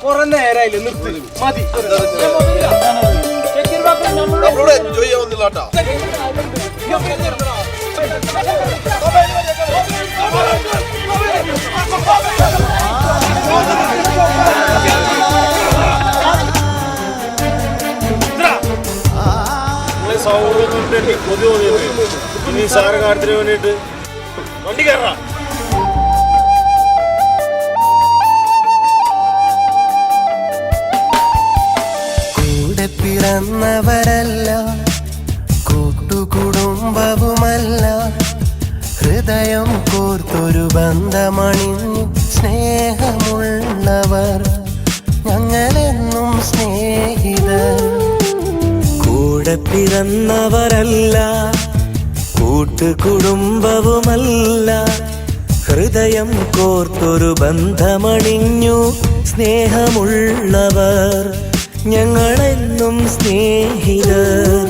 കുറെ നേരായില്ലേ നിർത്തി മതി. സൗഹൃദം കൊതി തോന്നിയത് ഇനി സാറ് കാര്യത്തിന് വേണ്ടിയിട്ട് വണ്ടി കയറാ. കൂടെ പിറന്നവരല്ല, കൂട്ടുകുടുംബവുമല്ല, ഹൃദയം കോർത്തൊരു ബന്ധമണിഞ്ഞു സ്നേഹമുള്ളവർ ഞങ്ങളെന്നും സ്നേഹിതർ. കൂടെ പിറന്നവരല്ല, കൂട്ടുകുടുംബവുമല്ല, ഹൃദയം കോർത്തൊരു ബന്ധമണിഞ്ഞു സ്നേഹമുള്ളവർ ഞങ്ങളെന്നും സ്നേഹിതർ.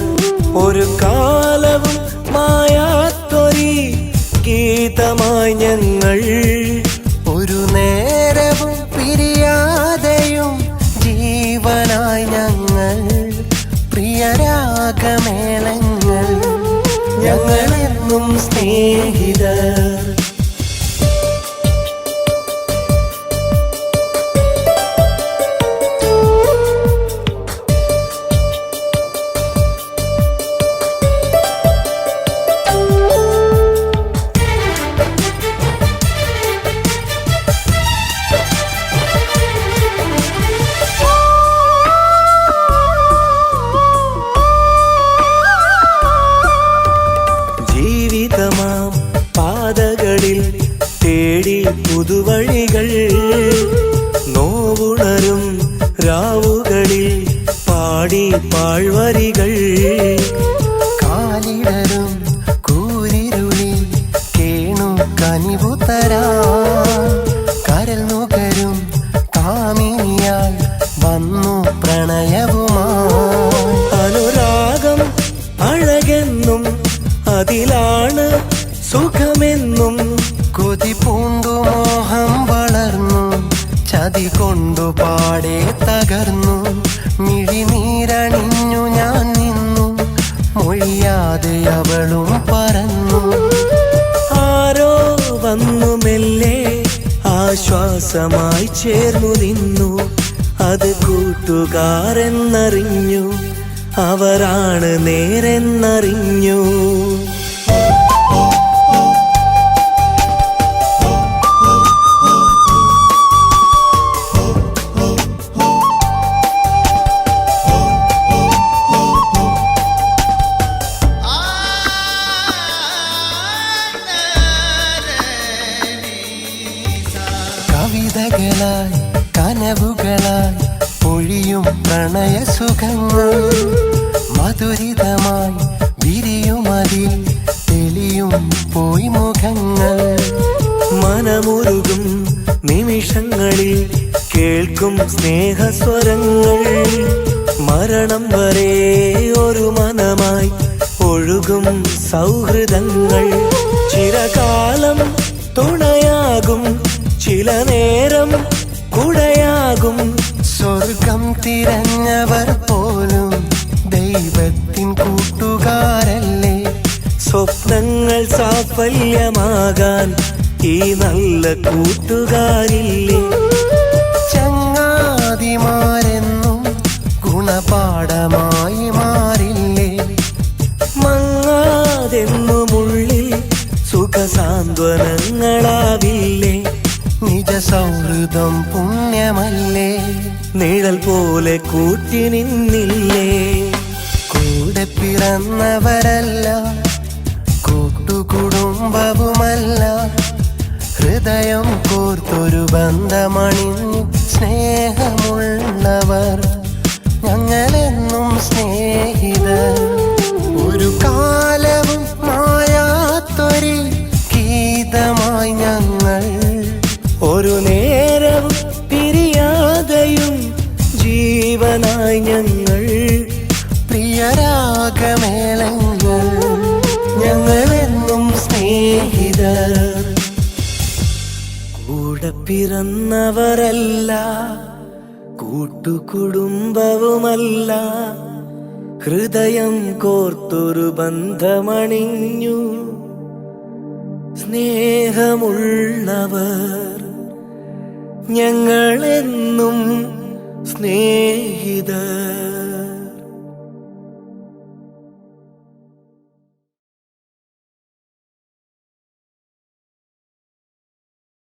ഒരു കാലവും മായാത്തൊരി ഗീതമായി ഞങ്ങൾ, ഒരു നേരവും പിരിയാതെയും ജീവനായി ഞങ്ങൾ, പ്രിയരാഗമേളങ്ങൾ ഞങ്ങളെന്നും സ്നേഹിതർ. പാതകളിൽ തേടി പുതുവഴികൾ, നോവുണരും രാവുകളിൽ പാടി പാഴ്വരികൾ, കാലിടരും കൂരിരുളിൽ കേണു കനിവുതരാ, കരൽ നുകരും കാമിനിയാൽ വന്നു പ്രണയവുമായി. അനുരാഗം അഴകെന്നും അതിലാണ് സുഖമെന്നും, കൊതി പൂണ്ടു മോഹം വളർന്നു, ചതി കൊണ്ടു പാടെ തകർന്നു, മിഴിനീരണിഞ്ഞു ഞാൻ നിന്നു, മൊഴിയാതെ അവളും പറന്നു. ആരോ വന്നു മെല്ലെ ആശ്വാസമായി ചേർന്നു നിന്നു, അത് കൂട്ടുകാരെന്നറിഞ്ഞു, അവരാണ് നേരെന്നറിഞ്ഞു. കവിതകളായി കനവുകളായി പൊഴിയും പ്രണയസുഖങ്ങൾ, മധുരിതമായി വിരിയുമതിൽ തെളിയും പോയി മുഖങ്ങൾ. മനമുരുകും നിമിഷങ്ങളിൽ കേൾക്കും സ്നേഹസ്വരങ്ങൾ, മരണം വരെ ഒരു മനമായി ഒഴുകും സൗഹൃദങ്ങൾ. ചിരകാലം തുണയാകും, ചില നേരം കുടയാകും. സ്വർഗം തിരഞ്ഞവർ പോലും ദൈവത്തിൻ കൂട്ടുകാരല്ലേ, സ്വപ്നങ്ങൾ സാഫല്യമാകാൻ ഈ നല്ല കൂട്ടുകാരില്ലേ. ചങ്ങാതിമാരെന്നും ഗുണപാഠമായി മാറില്ലേ, മങ്ങാതെന്നുമുള്ളിൽ സുഖസാന്ത്വനങ്ങളാവില്ലേ. നിജ സൗഹൃദം പുണ്യമല്ലേ, നിഴൽ പോലെ കൂട്ടി നിന്നില്ലേ. കൂടെ പിറന്നവരല്ല, കൂട്ടുകുടുംബവുമല്ല, ഹൃദയം കോർത്തൊരു ബന്ധമണിഞ്ഞു സ്നേഹമുള്ളവർ ഞങ്ങളെന്നും സ്നേഹിതർ. ഒരു കാലവും മായാത്തൊരി ഗീതമായി ഞങ്ങൾ, ഒരു നേരവും പിരിയാതെയും ജീവനായി ഞങ്ങൾ, പ്രിയരാഗമേളങ്ങൾ ഞങ്ങളെന്നും സ്നേഹിതർ. കൂടെ പിറന്നവരല്ല, കൂട്ടുകുടുംബവുമല്ല, ഹൃദയം കോർത്തൊരു ബന്ധമണിഞ്ഞു. സ്നേഹമുള്ളവർ ഞങ്ങളെന്നും സ്നേഹിതർ.